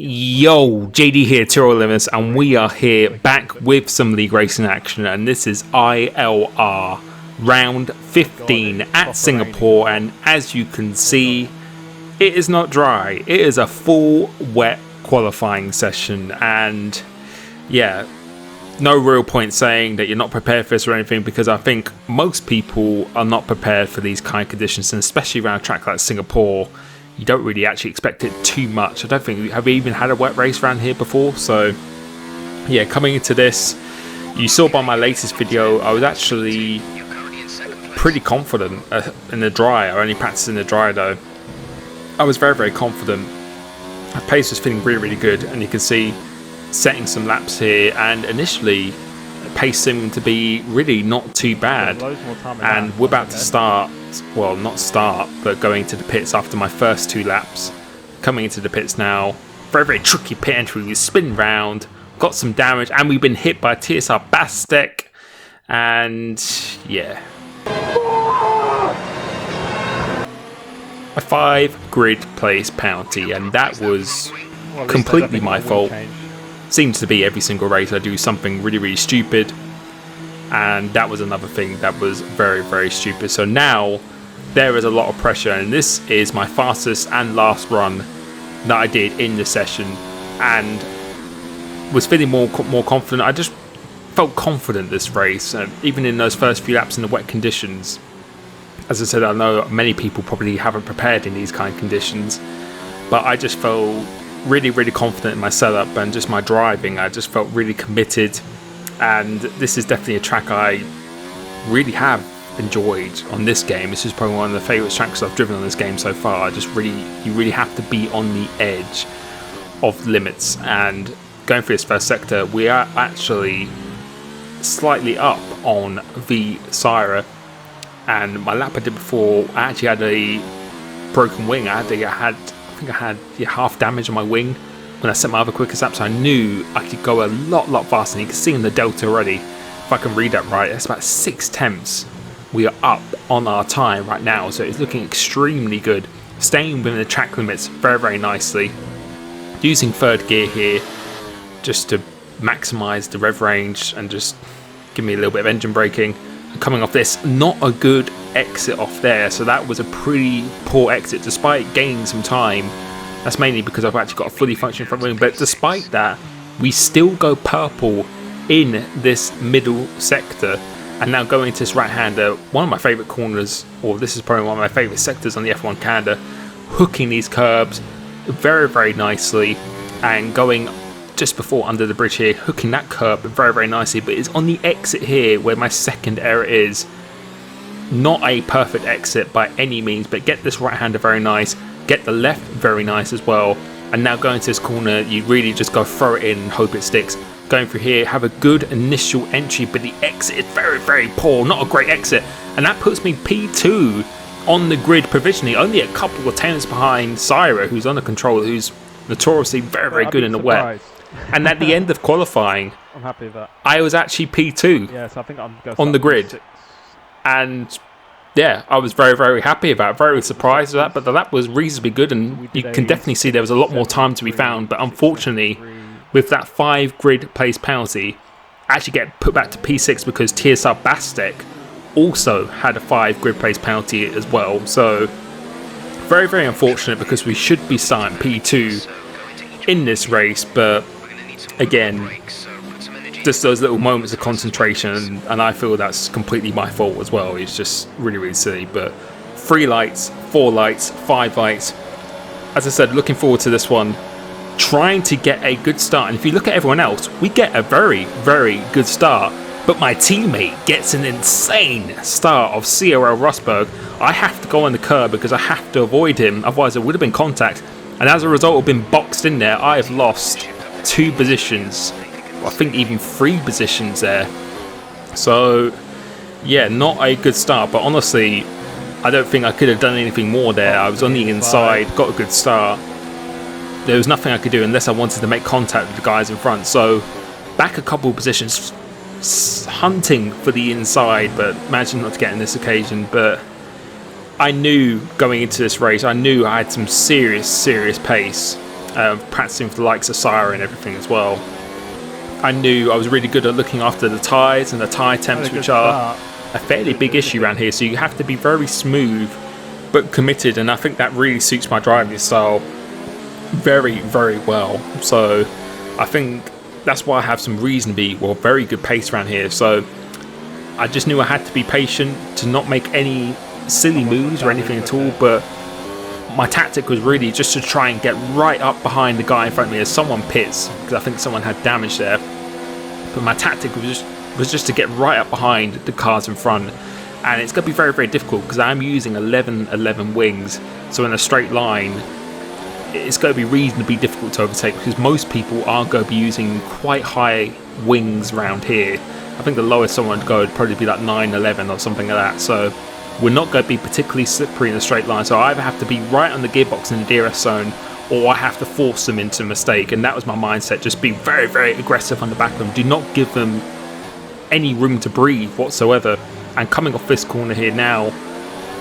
Yo, JD here, Limitless, and we are here back with some league racing action, and this is ILR round 15 at Singapore, and as you can see, it is not dry. It is a full wet qualifying session, and yeah, no real point saying that you're not prepared for this or anything, because I think most people are not prepared for these kind of conditions, and especially around a track like Singapore. You don't really actually expect it too much. I don't think have we even had a wet race around here before. So yeah, coming into this, you saw by my latest video, I was actually pretty confident in the dry. I only practiced in the dry though. I was very confident. My pace was feeling really good, and you can see setting some laps here, and initially pace seeming to be really not too bad, and we're about to start, well, not start, but going to the pits after my first two laps. Coming into the pits now, very tricky pit entry. We spin round, got some damage, and we've been hit by TSR Bastek, and yeah, a 5 grid place penalty, and that was completely my fault. Seems to be every single race I do something really stupid, and that was another thing that was very stupid. So now there is a lot of pressure, and this is my fastest and last run that I did in the session, and was feeling more confident. I just felt confident this race, and even in those first few laps in the wet conditions. As I said, I know many people probably haven't prepared in these kind of conditions, but I just felt really confident in my setup and just my driving. I just felt really committed, and this is definitely a track I really have enjoyed on this game. This is probably one of the favourite tracks I've driven on this game so far. You really have to be on the edge of limits, and going through this first sector, we are actually slightly up on the Syrah, and my lap I did before, I actually had a broken wing. I think I had half damage on my wing when I set my other quickest lap, so I knew I could go a lot faster. And you can see in the delta already, if I can read that right, it's about 6 tenths. We are up on our time right now, so it's looking extremely good. Staying within the track limits very nicely. Using third gear here just to maximise the rev range and just give me a little bit of engine braking. And coming off this, not a good exit off there, so that was a pretty poor exit despite gaining some time. That's mainly because I've actually got a fully functioning front wing, but despite that, we still go purple in this middle sector. And now going to this right-hander, one of my favourite corners, or this is probably one of my favourite sectors on the F1 calendar, hooking these curbs very nicely, and going just before under the bridge here, hooking that curb very nicely. But it's on the exit here where my second error is. Not a perfect exit by any means, but get this right-hander very nice, get the left very nice as well, and now going to this corner, you really just go throw it in and hope it sticks. Going through here, have a good initial entry, but the exit is very poor, not a great exit, and that puts me P2 on the grid provisionally, only a couple of tenths behind Syrah, who's on the controller, who's notoriously very good in the wet. And at the end of qualifying, I'm happy with that. I was actually P2 so I think I'm on the grid. And yeah, I was very happy about it, very surprised with that, but the lap was reasonably good, and you can definitely see there was a lot more time to be found. But unfortunately, with that 5 grid place penalty, I actually get put back to P6 because TSR Bastek also had a 5 grid place penalty as well. So very unfortunate, because we should be starting P2 in this race, but again, just those little moments of concentration, and I feel that's completely my fault as well. It's just really silly. But 3 lights, 4 lights, 5 lights. As I said, looking forward to this one, trying to get a good start. And if you look at everyone else, we get a very good start, but my teammate gets an insane start of CRL Rosberg. I have to go on the curb because I have to avoid him, otherwise there would have been contact, and as a result of being boxed in there, I have lost 2 positions. I think even 3 positions there. So yeah, not a good start, but honestly, I don't think I could have done anything more there. I was on the inside, got a good start. There was nothing I could do unless I wanted to make contact with the guys in front. So back a couple of positions, hunting for the inside, but managing not to get in this occasion. But I knew going into this race, I knew I had some serious pace practicing for the likes of Sire and everything as well, I knew I was really good at looking after the tyres and the tyre temps, which are a fairly big issue around here. So you have to be very smooth but committed, and I think that really suits my driving style very, very well. So I think that's why I have some reasonably, well, very good pace around here. So I just knew I had to be patient, to not make any silly moves or anything at all, but my tactic was really just to try and get right up behind the guy in front of me as someone pits, because I think someone had damage there. But my tactic was just to get right up behind the cars in front, and it's going to be very, very difficult because I'm using 11 wings. So in a straight line, it's going to be reasonably difficult to overtake, because most people are going to be using quite high wings around here. I think the lowest someone would go would probably be like 9-11 or something like that. So we're not going to be particularly slippery in a straight line. So I either have to be right on the gearbox in the DRS zone, or I have to force them into a mistake. And that was my mindset. Just be very, very aggressive on the back of them. Do not give them any room to breathe whatsoever. And coming off this corner here now,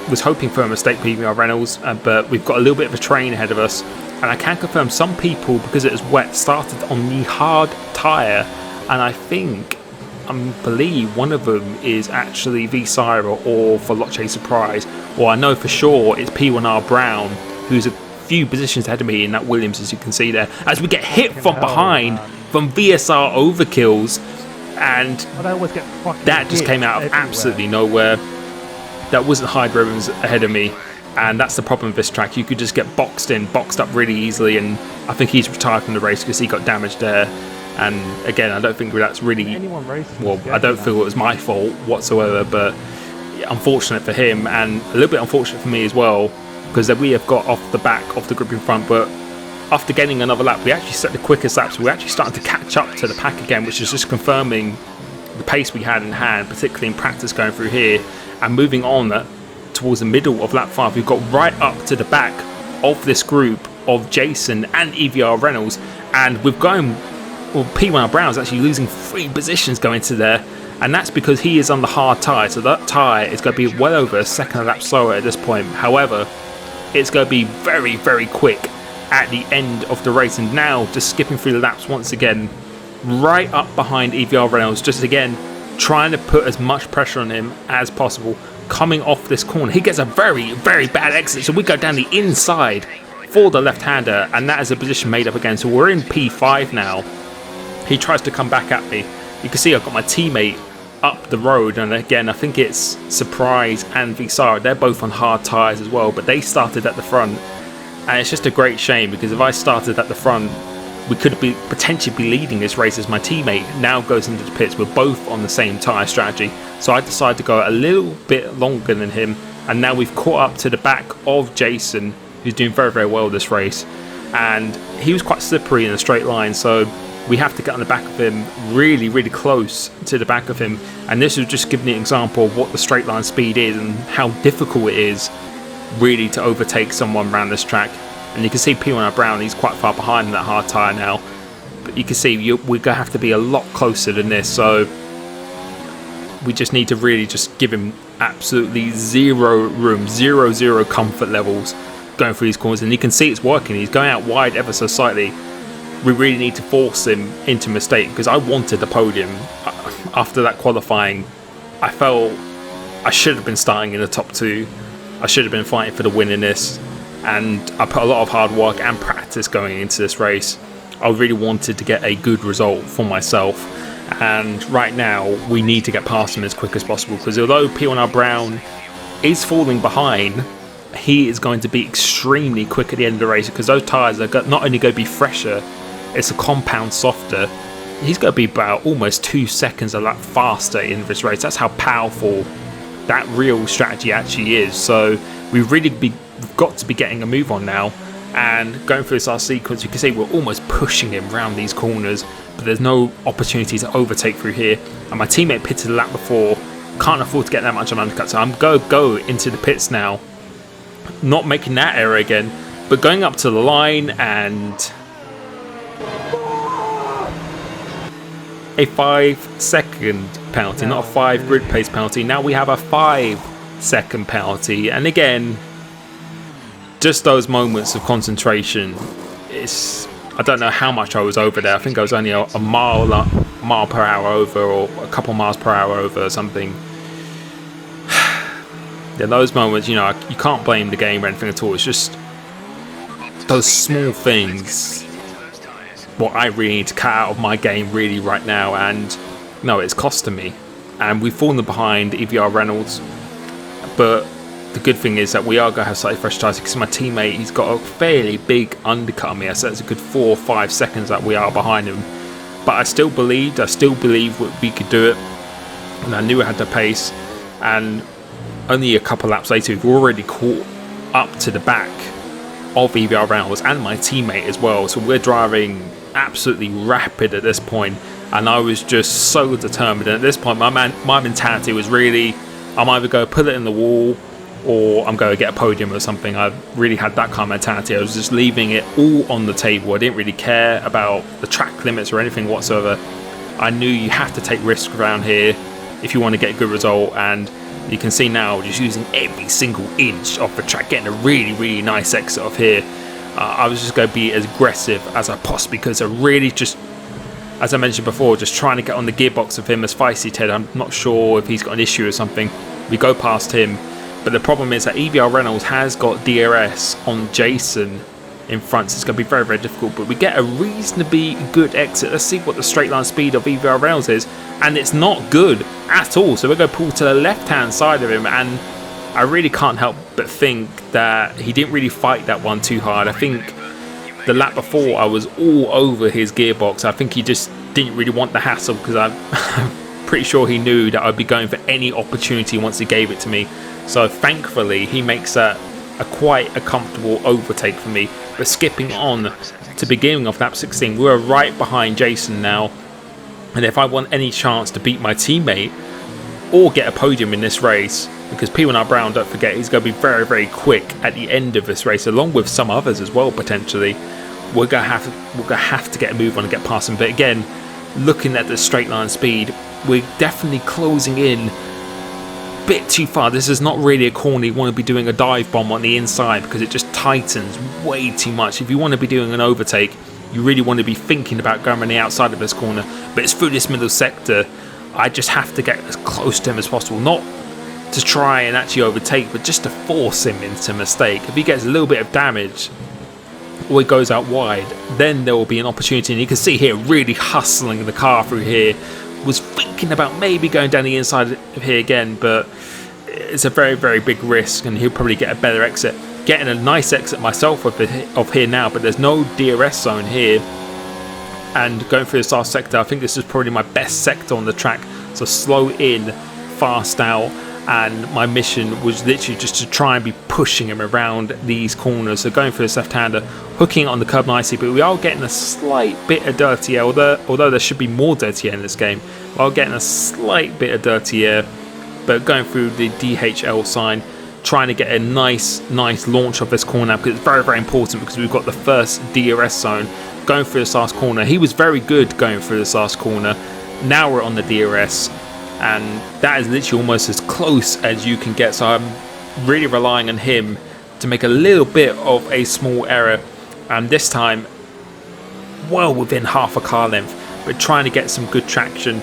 was hoping for a mistake for EVR Reynolds, but we've got a little bit of a train ahead of us. And I can confirm some people, because it was wet, started on the hard tyre. And I believe one of them is actually V-Sire or for Loche Surprise. Or I know for sure it's P1R Brown, who's a few positions ahead of me in that Williams, as you can see there. As we get hit from behind from VSR overkills. And that just came out of absolutely nowhere. That wasn't high drivers ahead of me, and that's the problem with this track. You could just get boxed up really easily, and I think he's retired from the race because he got damaged there. And again, I don't think that's really, well, I don't feel it was my fault whatsoever, but unfortunate for him, and a little bit unfortunate for me as well, because we have got off the back of the group in front. But after getting another lap, we actually set the quickest laps. We're actually starting to catch up to the pack again, which is just confirming the pace we had in hand, particularly in practice going through here. And moving on towards the middle of lap 5, we've got right up to the back of this group of Jason and EVR Reynolds. And we've going, well, P1R Brown's actually losing 3 positions going to there. And that's because he is on the hard tyre. So that tyre is going to be well over a second a lap slower at this point. However, it's going to be very, very quick at the end of the race. And now just skipping through the laps once again, right up behind EVR Reynolds, just again trying to put as much pressure on him as possible. Coming off this corner, he gets a very, very bad exit, so we go down the inside for the left-hander, and that is a position made up again. So we're in P5 now. He tries to come back at me. You can see I've got my teammate up the road, and again I think it's Surprise and Visara. They're both on hard tyres as well, but they started at the front. And it's just a great shame, because if I started at the front, we could potentially be leading this race, as my teammate now goes into the pits. We're both on the same tyre strategy. So I decided to go a little bit longer than him. And now we've caught up to the back of Jason, who's doing very, very well this race. And he was quite slippery in a straight line. So we have to get on the back of him, really, really close to the back of him. And this is just giving me an example of what the straight line speed is and how difficult it is really to overtake someone around this track. And you can see P1R Brown, he's quite far behind in that hard tyre now. But you can see we're going to have to be a lot closer than this. So we just need to really just give him absolutely zero room, zero comfort levels going through these corners. And you can see it's working. He's going out wide ever so slightly. We really need to force him into mistake, because I wanted the podium. After that qualifying, I felt I should have been starting in the top 2. I should have been fighting for the win in this. And I put a lot of hard work and practice going into this race. I really wanted to get a good result for myself, and right now we need to get past him as quick as possible, because although P1R Brown is falling behind, he is going to be extremely quick at the end of the race, because those tyres are not only going to be fresher, it's a compound softer. He's going to be about almost 2 seconds a lap faster in this race. That's how powerful that real strategy actually is. So we've got to be getting a move on now, and going through this last sequence, you can see we're almost pushing him around these corners, but there's no opportunity to overtake through here. And my teammate pitted the lap before, can't afford to get that much of an undercut, so I'm going to go into the pits now, not making that error again, but going up to the line. And a 5-second penalty, not a 5 grid pace penalty. Now we have a 5-second penalty, and again, just those moments of concentration I don't know how much I was over there. I think I was only a mile per hour over, or a couple miles per hour over or something. In those moments, you can't blame the game or anything at all. It's just those small things what I really need to cut out of my game really right now, and no, it's costing me. And we've fallen behind EVR Reynolds, but the good thing is that we are going to have slightly fresh tyres, because my teammate, he's got a fairly big undercut on me, so that's a good 4 or 5 seconds that we are behind him. But I still believed we could do it, and I knew I had the pace. And only a couple laps later, we've already caught up to the back of EVR Reynolds and my teammate as well. So we're driving absolutely rapid at this point, and I was just so determined. And at this point, my mentality was really, I'm either going to put it in the wall or I'm going to get a podium or something. I really had that kind of mentality. I was just leaving it all on the table. I didn't really care about the track limits or anything whatsoever. I knew you have to take risks around here if you want to get a good result, and you can see now just using every single inch of the track, getting a really, really nice exit off here. I was just going to be as aggressive as I possibly could, because I really just, as I mentioned before, just trying to get on the gearbox of him as Feisty Ted. I'm not sure if he's got an issue or something. We go past him, but the problem is that EVR Reynolds has got DRS on Jason in front, so it's going to be very, very difficult. But we get a reasonably good exit. Let's see what the straight line speed of EVR Reynolds is, and it's not good at all. So we're going to pull to the left-hand side of him, and I really can't help but think that he didn't really fight that one too hard. I think the lap before, I was all over his gearbox. I think he just didn't really want the hassle, because I'm pretty sure he knew that I'd be going for any opportunity once he gave it to me. So thankfully, he makes that quite a comfortable overtake for me. But skipping on to beginning of lap 16, we're right behind Jason now. And if I want any chance to beat my teammate or get a podium in this race, because P1R Brown, don't forget, he's going to be very, very quick at the end of this race, along with some others as well, potentially. We're going to have to get a move on and get past him. But again, looking at the straight line speed, we're definitely closing in a bit too far. This is not really a corner you want to be doing a dive bomb on the inside, because it just tightens way too much. If you want to be doing an overtake, you really want to be thinking about going on the outside of this corner. But it's through this middle sector. I just have to get as close to him as possible, not to try and actually overtake, but just to force him into a mistake. If he gets a little bit of damage or he goes out wide, then there will be an opportunity. And you can see here, really hustling the car through here. Was thinking about maybe going down the inside of here again, but it's a very, very big risk, and he'll probably get a better exit. Getting a nice exit myself of here now, but there's no DRS zone here. And going through this last sector, I think this is probably my best sector on the track. So slow in, fast out. And my mission was literally just to try and be pushing him around these corners. So going for this left-hander, hooking it on the curb nicely, but we are getting a slight bit of dirty air, although there should be more dirty air in this game. We are getting a slight bit of dirty air, but going through the DHL sign, trying to get a nice launch of this corner, because it's very, very important, because we've got the first DRS zone. Going through this last corner, he was very good going through this last corner. Now we're on the DRS, and that is literally almost as close as you can get. So I'm really relying on him to make a little bit of a small error, and this time well within half a car length, but trying to get some good traction.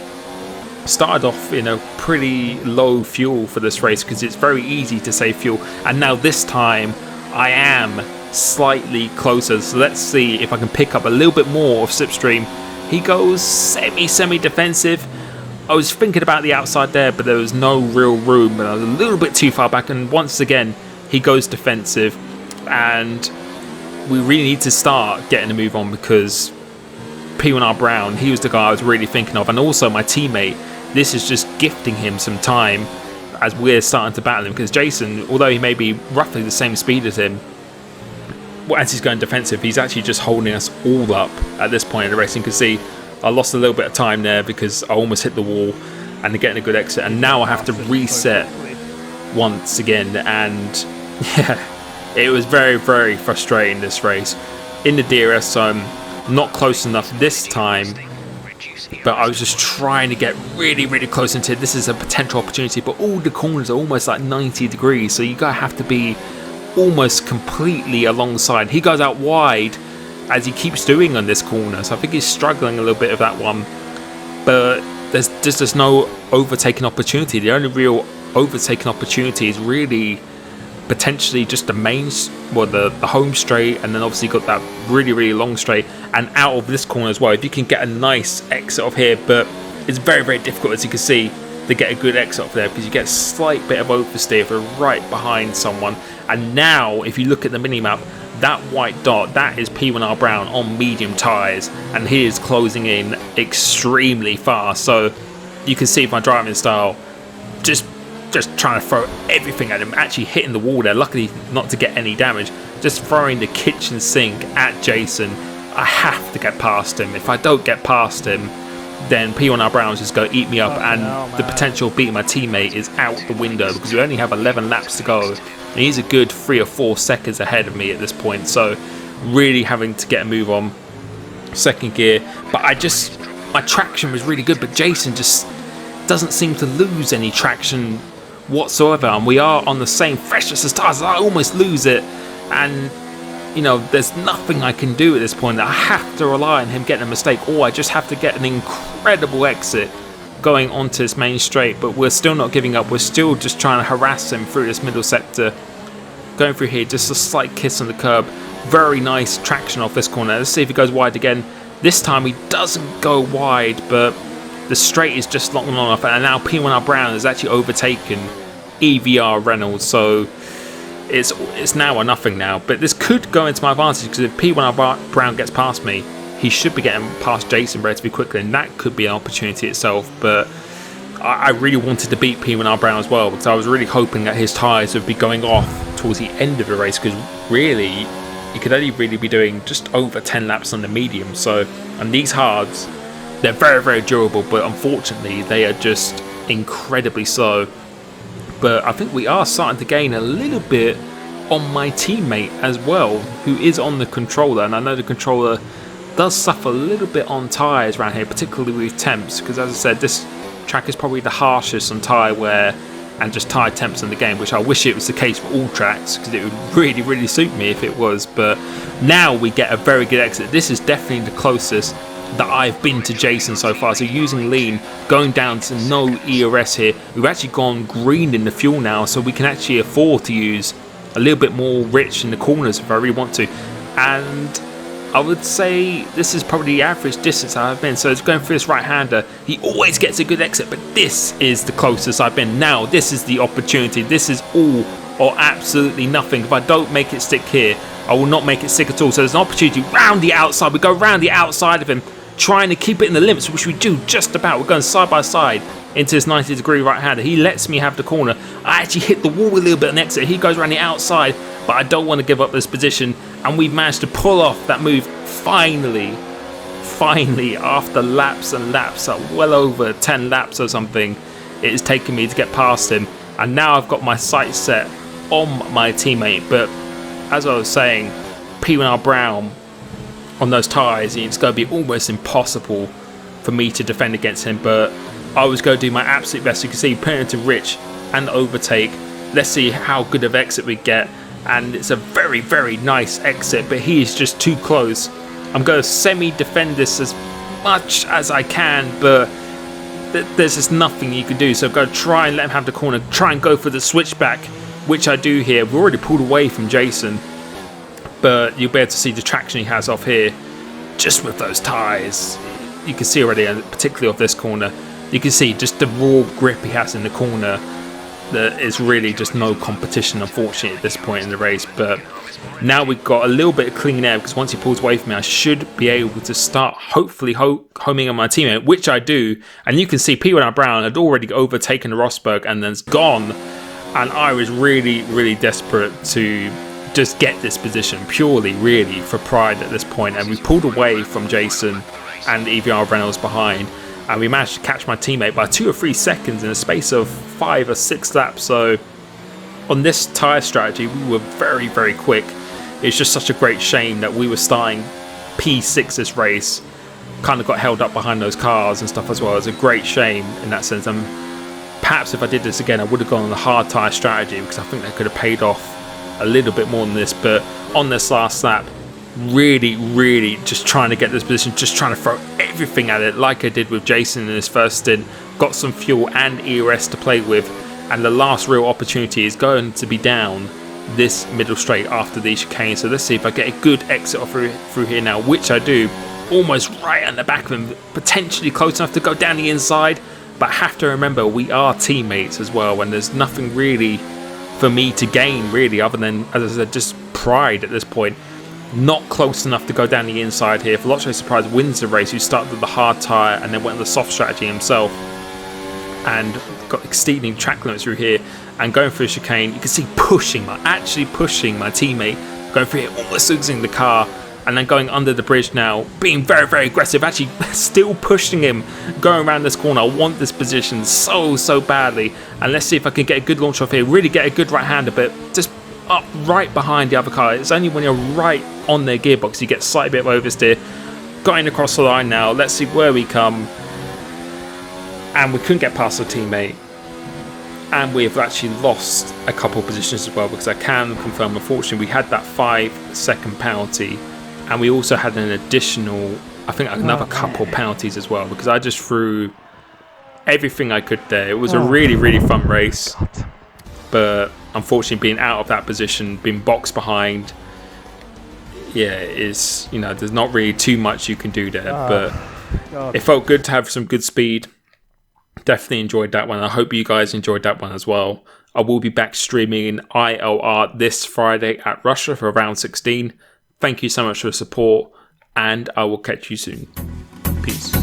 Started off in a pretty low fuel for this race, because it's very easy to save fuel, and now this time I am slightly closer. So let's see if I can pick up a little bit more of slipstream. He goes semi defensive. I was thinking about the outside there, but there was no real room, but I was a little bit too far back, and once again he goes defensive, and we really need to start getting a move on, because P1R Brown, he was the guy I was really thinking of, and also my teammate. This is just gifting him some time as we're starting to battle him, because Jason, although he may be roughly the same speed as him, as he's going defensive, he's actually just holding us all up at this point in the race. You can see I lost a little bit of time there because I almost hit the wall and getting a good exit, and now I have to reset once again. And yeah, it was very, very frustrating, this race. In the DRS zone, not close enough this time, but I was just trying to get really, really close into it. This is a potential opportunity, but all the corners are almost like 90 degrees, so you gotta have to be almost completely alongside. He goes out wide, as he keeps doing on this corner. So I think he's struggling a little bit of that one, but there's just no overtaking opportunity. The only real overtaking opportunity is really potentially just the main, well, the home straight, and then obviously got that really long straight, and out of this corner as well. If you can get a nice exit off here, but it's very difficult, as you can see, to get a good exit off there, because you get a slight bit of oversteer if you're right behind someone. And now if you look at the mini-map, that white dot, that is P1R Brown on medium tyres, and he is closing in extremely fast. So you can see my driving style, just trying to throw everything at him, actually hitting the wall there, luckily not to get any damage, just throwing the kitchen sink at Jason. I have to get past him. If I don't get past him, then P1R Brown's just going to eat me up, the potential of beating my teammate is out the window, because we only have 11 laps to go, and he's a good 3 or 4 seconds ahead of me at this point. So really having to get a move on second gear. But my traction was really good, but Jason just doesn't seem to lose any traction whatsoever, and we are on the same freshness as tires. I almost lose it, and you know, there's nothing I can do at this point. I have to rely on him getting a mistake, or I just have to get an incredible exit going onto this main straight. But we're still not giving up. We're still just trying to harass him through this middle sector. Going through here, just a slight kiss on the curb. Very nice traction off this corner. Let's see if he goes wide again. This time he doesn't go wide, but the straight is just long enough. And now P1R Brown has actually overtaken EVR Reynolds. So it's now or nothing now, but this could go into my advantage, because if P1R Brown gets past me, he should be getting past Jason relatively quickly, and that could be an opportunity itself. But I really wanted to beat P1R Brown as well, because I was really hoping that his tyres would be going off towards the end of the race, because really he could only really be doing just over 10 laps on the medium. So, and these hards, they're very durable, but unfortunately they are just incredibly slow. But I think we are starting to gain a little bit on my teammate as well, who is on the controller. And I know the controller does suffer a little bit on tyres around here, particularly with temps, because as I said, this track is probably the harshest on tyre wear and just tyre temps in the game, which I wish it was the case for all tracks, because it would really suit me if it was. But now we get a very good exit. This is definitely the closest that I've been to Jason so far. So using lean, going down to no ERS here. We've actually gone green in the fuel now, so we can actually afford to use a little bit more rich in the corners if I really want to. And I would say this is probably the average distance I've been. So it's going through this right-hander. He always gets a good exit, but this is the closest I've been. Now this is the opportunity. This is all or absolutely nothing. If I don't make it stick here, I will not make it stick at all. So there's an opportunity round the outside. We go round the outside of him, trying to keep it in the limits, which we do just about. We're going side by side into this 90-degree right-hander. He lets me have the corner. I actually hit the wall a little bit on the exit. He goes around the outside, but I don't want to give up this position. And we've managed to pull off that move finally, after laps and laps, well over 10 laps or something. It has taken me to get past him. And now I've got my sights set on my teammate. But as I was saying, P1R Brown on those tyres, it's going to be almost impossible for me to defend against him. But I was going to do my absolute best. You can see putting it to Rich and overtake. Let's see how good of exit we get. And it's a very nice exit, but he is just too close. I'm going to semi-defend this as much as I can, but there's just nothing you can do. So I'm going to try and let him have the corner, try and go for the switchback, which I do here. We've already pulled away from Jason, but you'll be able to see the traction he has off here just with those tyres. You can see already, and particularly off this corner, you can see just the raw grip he has in the corner. There is really just no competition, unfortunately, at this point in the race. But now we've got a little bit of clean air, because once he pulls away from me, I should be able to start hopefully homing on my teammate, which I do. And you can see P1R Brown had already overtaken the Rosberg and then's gone. And I was really desperate to just get this position purely, really, for pride at this point. And we pulled away from Jason and EVR Reynolds behind. And we managed to catch my teammate by 2 or 3 seconds in a space of 5 or 6 laps. So on this tyre strategy, we were very quick. It's just such a great shame that we were starting P6 this race. Kind of got held up behind those cars and stuff as well. It's a great shame in that sense. And perhaps if I did this again, I would have gone on the hard tyre strategy, because I think that could have paid off a little bit more than this. But on this last lap, really just trying to get this position, just trying to throw everything at it like I did with Jason in his first stint. Got some fuel and EOS to play with, and the last real opportunity is going to be down this middle straight after the chicane. So let's see if I get a good exit off through here now, which I do, almost right on the back of him, potentially close enough to go down the inside, but have to remember we are teammates as well, and there's nothing really for me to gain really other than, as I said, just pride at this point. Not close enough to go down the inside here. Veloce Surprise wins the race, who started with the hard tyre and then went on the soft strategy himself and got exceeding track limits through here and going through the chicane. You can see actually pushing my teammate, going through here, almost losing the car, and then going under the bridge now, being very aggressive, actually still pushing him, going around this corner. I want this position so badly, and let's see if I can get a good launch off here, really get a good right-hander, but just up right behind the other car. It's only when you're right on their gearbox you get slightly bit of oversteer. Going across the line now, let's see where we come, and we couldn't get past our teammate. And we have actually lost a couple of positions as well, because I can confirm, unfortunately, we had that 5-second penalty, and we also had an additional, I think, another couple penalties as well, because I just threw everything I could there. It was a really fun race, but unfortunately, being out of that position, being boxed behind, there's not really too much you can do there. But it felt good to have some good speed. Definitely enjoyed that one. I hope you guys enjoyed that one as well. I will be back streaming in ILR this Friday at Russia for round 16. Thank you so much for the support, and I will catch you soon. Peace.